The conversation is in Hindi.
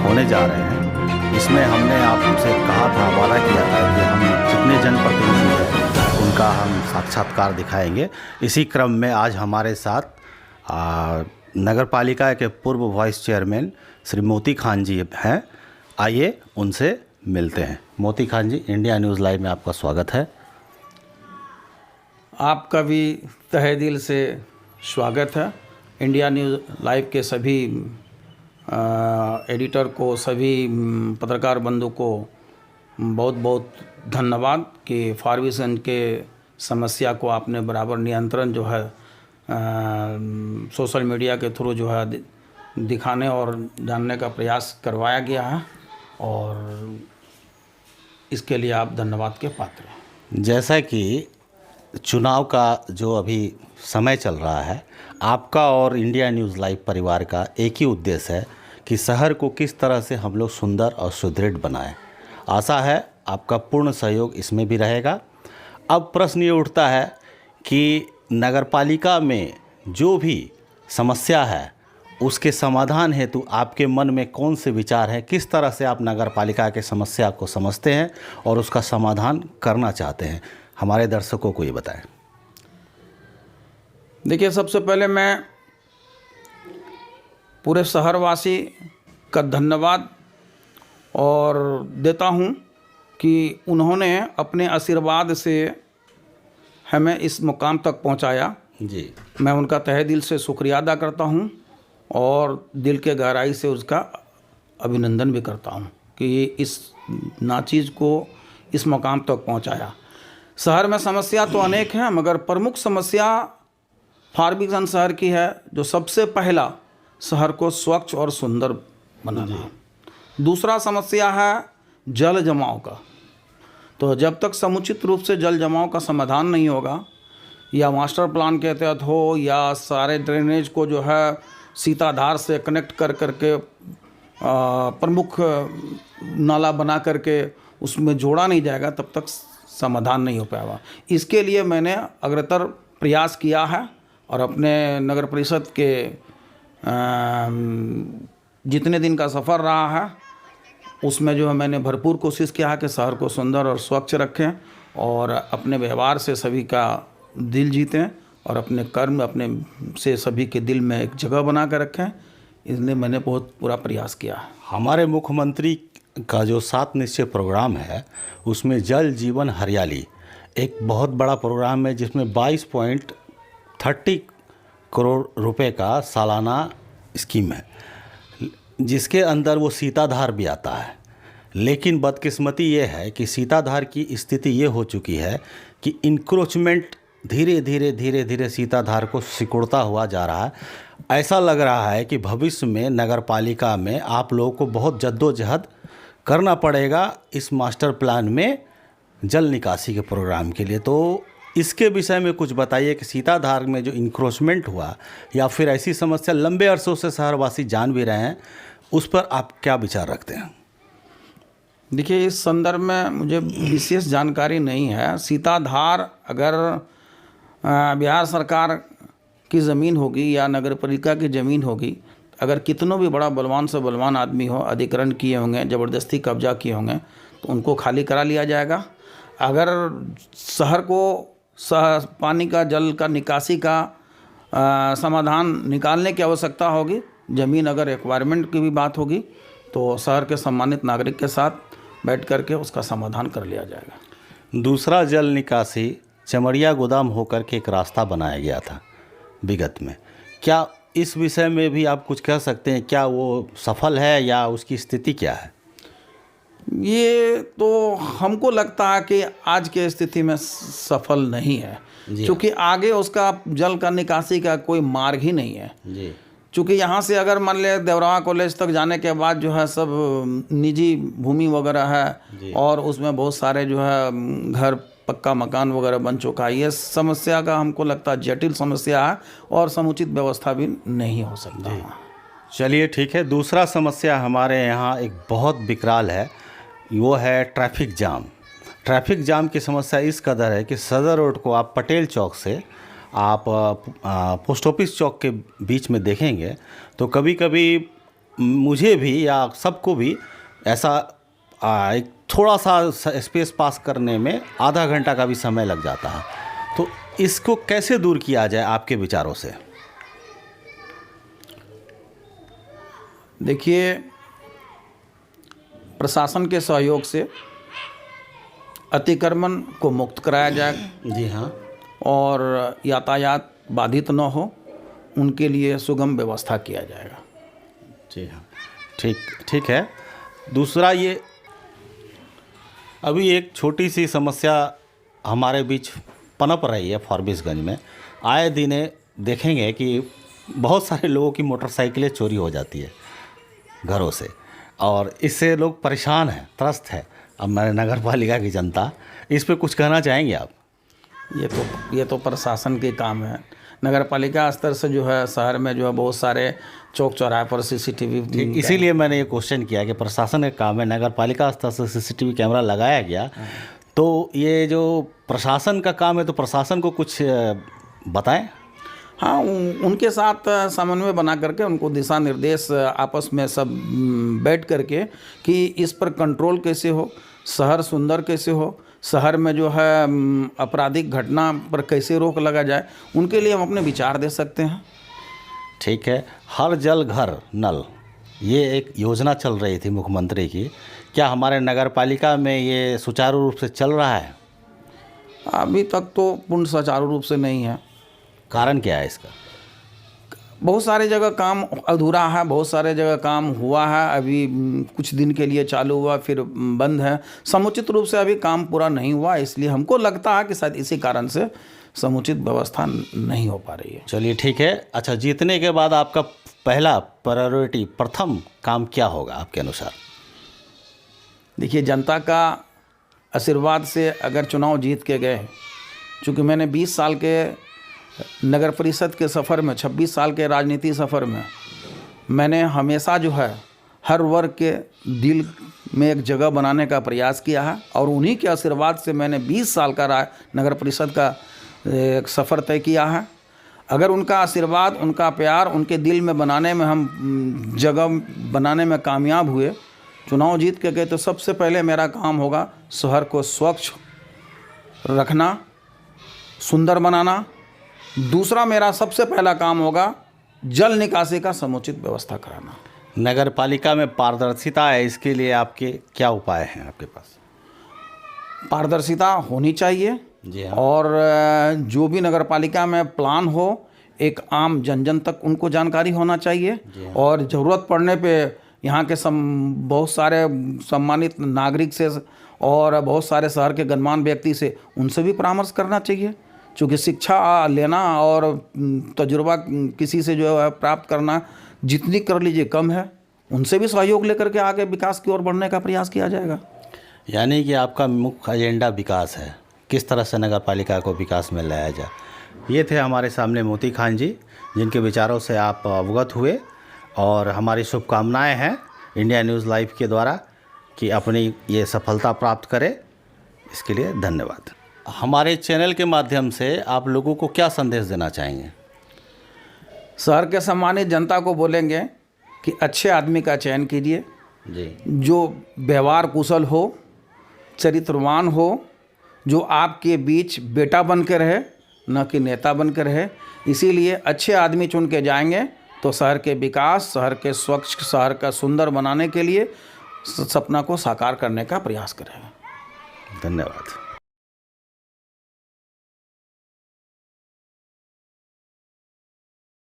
होने जा रहे हैं। इसमें हमने आपसे कहा था, वादा किया था कि हम जितने जनप्रतिनिधि हैं उनका हम साक्षात्कार दिखाएंगे। इसी क्रम में आज हमारे साथ नगर पालिका के पूर्व वाइस चेयरमैन श्री मोती खान जी हैं। आइए उनसे मिलते हैं। मोती खान जी, इंडिया न्यूज़ लाइव में आपका स्वागत है। आपका भी तहे दिल से स्वागत है। इंडिया न्यूज़ लाइव के सभी एडिटर को, सभी पत्रकार बंधु को बहुत बहुत धन्यवाद कि फारबिसगंज के समस्या को आपने बराबर नियंत्रण जो है सोशल मीडिया के थ्रू जो है दिखाने और जानने का प्रयास करवाया गया है, और इसके लिए आप धन्यवाद के पात्र हैं। जैसा कि चुनाव का जो अभी समय चल रहा है, आपका और इंडिया न्यूज़ लाइव परिवार का एक ही उद्देश्य है कि शहर को किस तरह से हम लोग सुंदर और सुदृढ़ बनाएं। आशा है आपका पूर्ण सहयोग इसमें भी रहेगा। अब प्रश्न ये उठता है कि नगरपालिका में जो भी समस्या है उसके समाधान हेतु आपके मन में कौन से विचार हैं, किस तरह से आप नगरपालिका के समस्या को समझते हैं और उसका समाधान करना चाहते हैं, हमारे दर्शकों को ये बताएं। देखिए, सबसे पहले मैं पूरे शहरवासी का धन्यवाद और देता हूं कि उन्होंने अपने आशीर्वाद से हमें इस मुकाम तक पहुंचाया जी। मैं मैं उनका तहे दिल से शुक्रिया अदा करता हूं और दिल के गहराई से उसका अभिनंदन भी करता हूं कि इस नाचीज़ को इस मुकाम तक पहुंचाया। शहर में समस्या तो अनेक हैं, मगर प्रमुख समस्या फारबिसगंज शहर की है, जो सबसे पहला शहर को स्वच्छ और सुंदर बनाना। दूसरा समस्या है जल जमाव का। तो जब तक समुचित रूप से जल जमाव का समाधान नहीं होगा, या मास्टर प्लान के तहत हो, या सारे ड्रेनेज को जो है सीताधार से कनेक्ट कर करके प्रमुख नाला बना करके उसमें जोड़ा नहीं जाएगा, तब तक समाधान नहीं हो पाएगा। इसके लिए मैंने अग्रतर प्रयास किया है और अपने नगर परिषद के जितने दिन का सफ़र रहा है उसमें जो है मैंने भरपूर कोशिश किया है कि शहर को सुंदर और स्वच्छ रखें और अपने व्यवहार से सभी का दिल जीतें और अपने कर्म अपने से सभी के दिल में एक जगह बना कर रखें। इसलिए मैंने बहुत पूरा प्रयास किया है। हमारे मुख्यमंत्री का जो 7 निश्चय प्रोग्राम है उसमें जल जीवन हरियाली एक बहुत बड़ा प्रोग्राम है, जिसमें 22.30 करोड़ रुपए का सालाना स्कीम है, जिसके अंदर वो सीताधार भी आता है। लेकिन बदकिस्मती ये है कि सीताधार की स्थिति ये हो चुकी है कि इंक्रोचमेंट धीरे धीरे सीताधार को सिकुड़ता हुआ जा रहा है। ऐसा लग रहा है कि भविष्य में नगरपालिका में आप लोगों को बहुत जद्दोजहद करना पड़ेगा इस मास्टर प्लान में जल निकासी के प्रोग्राम के लिए। तो इसके विषय में कुछ बताइए कि सीताधार में जो इंक्रोचमेंट हुआ या फिर ऐसी समस्या लंबे अरसों से शहरवासी जान भी रहे हैं, उस पर आप क्या विचार रखते हैं? देखिए, इस संदर्भ में मुझे विशेष जानकारी नहीं है। सीताधार अगर बिहार सरकार की ज़मीन होगी या नगर पालिका की ज़मीन होगी, अगर कितनों भी बड़ा बलवान से बलवान आदमी हो, अधिग्रहण किए होंगे, ज़बरदस्ती कब्जा किए होंगे, तो उनको खाली करा लिया जाएगा। अगर शहर को पानी का, जल का, निकासी का समाधान निकालने की आवश्यकता होगी, ज़मीन अगर एक्वायरमेंट की भी बात होगी, तो शहर के सम्मानित नागरिक के साथ बैठ करके उसका समाधान कर लिया जाएगा। दूसरा, जल निकासी चमड़िया गोदाम होकर के एक रास्ता बनाया गया था विगत में। क्या इस विषय में भी आप कुछ कह सकते हैं? क्या वो सफल है या उसकी स्थिति क्या है? ये तो हमको लगता है कि आज के स्थिति में सफल नहीं है, क्योंकि आगे उसका जल का निकासी का कोई मार्ग ही नहीं है जी। चूँकि यहाँ से अगर मान ले देवरावा कॉलेज तक जाने के बाद जो है सब निजी भूमि वगैरह है और उसमें बहुत सारे जो है घर पक्का मकान वगैरह बन चुका है। ये समस्या का हमको लगता है जटिल समस्या है और समुचित व्यवस्था भी नहीं हो सकता। चलिए ठीक है। दूसरा समस्या हमारे यहाँ एक बहुत विकराल है, वो है ट्रैफिक जाम। ट्रैफिक जाम की समस्या इस कदर है कि सदर रोड को आप पटेल चौक से आप पोस्ट ऑफिस चौक के बीच में देखेंगे तो कभी कभी मुझे भी या सबको भी ऐसा एक थोड़ा सा स्पेस पास करने में आधा घंटा का भी समय लग जाता है। तो इसको कैसे दूर किया जाए आपके विचारों से? देखिए, प्रशासन के सहयोग से अतिक्रमण को मुक्त कराया जाए। जी हाँ। और यातायात बाधित न हो, उनके लिए सुगम व्यवस्था किया जाएगा। जी हाँ, ठीक है। दूसरा, ये अभी एक छोटी सी समस्या हमारे बीच पनप रही है फारबिसगंज में। आए दिन देखेंगे कि बहुत सारे लोगों की मोटरसाइकिलें चोरी हो जाती है घरों से, और इससे लोग परेशान हैं, त्रस्त है। अब हमारे नगर पालिका की जनता, इस पे कुछ कहना चाहेंगे आप? ये तो प्रशासन के काम है। नगर पालिका स्तर से जो है शहर में जो है बहुत सारे चौक चौराहे पर सीसीटीवी, इसीलिए मैंने ये क्वेश्चन किया कि प्रशासन का काम है, नगर पालिका स्तर से सीसीटीवी कैमरा लगाया गया, तो ये जो प्रशासन का काम है तो प्रशासन को कुछ बताएं। हाँ, उनके साथ समन्वय बना करके उनको दिशा निर्देश आपस में सब बैठ करके कि इस पर कंट्रोल कैसे हो, शहर सुंदर कैसे हो, शहर में जो है आपराधिक घटना पर कैसे रोक लगा जाए, उनके लिए हम अपने विचार दे सकते हैं। ठीक है। हर जल घर नल, ये एक योजना चल रही थी मुख्यमंत्री की, क्या हमारे नगर पालिका में ये सुचारू रूप से चल रहा है? अभी तक तो पूर्ण सुचारू रूप से नहीं है। कारण क्या है इसका? बहुत सारे जगह काम अधूरा है, बहुत सारे जगह काम हुआ है, अभी कुछ दिन के लिए चालू हुआ फिर बंद है। समुचित रूप से अभी काम पूरा नहीं हुआ, इसलिए हमको लगता है कि शायद इसी कारण से समुचित व्यवस्था नहीं हो पा रही है। चलिए ठीक है। अच्छा, जीतने के बाद आपका पहला प्रायोरिटी, प्रथम काम क्या होगा आपके अनुसार? देखिए, जनता का आशीर्वाद से अगर चुनाव जीत के गए, चूँकि मैंने 20 साल के नगर परिषद के सफ़र में, 26 साल के राजनीति सफ़र में, मैंने हमेशा जो है हर वर्ग के दिल में एक जगह बनाने का प्रयास किया है, और उन्हीं के आशीर्वाद से मैंने 20 साल का नगर परिषद का एक सफ़र तय किया है। अगर उनका आशीर्वाद, उनका प्यार उनके दिल में बनाने में हम जगह बनाने में कामयाब हुए, चुनाव जीत के गए, तो सबसे पहले मेरा काम होगा शहर को स्वच्छ रखना, सुंदर बनाना। दूसरा मेरा सबसे पहला काम होगा जल निकासी का समुचित व्यवस्था कराना। नगर पालिका में पारदर्शिता है, इसके लिए आपके क्या उपाय हैं आपके पास? पारदर्शिता होनी चाहिए। जी हाँ। और जो भी नगर पालिका में प्लान हो, एक आम जन तक उनको जानकारी होना चाहिए। और ज़रूरत पड़ने पे यहाँ के बहुत सारे सम्मानित नागरिक से और बहुत सारे शहर के गणमान्य व्यक्ति से, उनसे भी परामर्श करना चाहिए। चूँकि शिक्षा लेना और तजुर्बा किसी से जो है प्राप्त करना, जितनी कर लीजिए कम है। उनसे भी सहयोग लेकर के आगे विकास की ओर बढ़ने का प्रयास किया जाएगा। यानी कि आपका मुख्य एजेंडा विकास है, किस तरह से नगर पालिका को विकास में लाया जाए। ये थे हमारे सामने मोती खान जी, जिनके विचारों से आप अवगत हुए, और हमारी शुभकामनाएं हैं इंडिया न्यूज़ लाइव के द्वारा कि अपनी ये सफलता प्राप्त करे। इसके लिए धन्यवाद। हमारे चैनल के माध्यम से आप लोगों को क्या संदेश देना चाहेंगे? शहर के सम्मानित जनता को बोलेंगे कि अच्छे आदमी का चयन कीजिए, जी, जो व्यवहार कुशल हो, चरित्रवान हो, जो आपके बीच बेटा बन के रहे, न कि नेता बन के रहे। इसीलिए अच्छे आदमी चुन के जाएंगे तो शहर के विकास, शहर के स्वच्छ, शहर का सुंदर बनाने के लिए सपना को साकार करने का प्रयास करेंगे। धन्यवाद।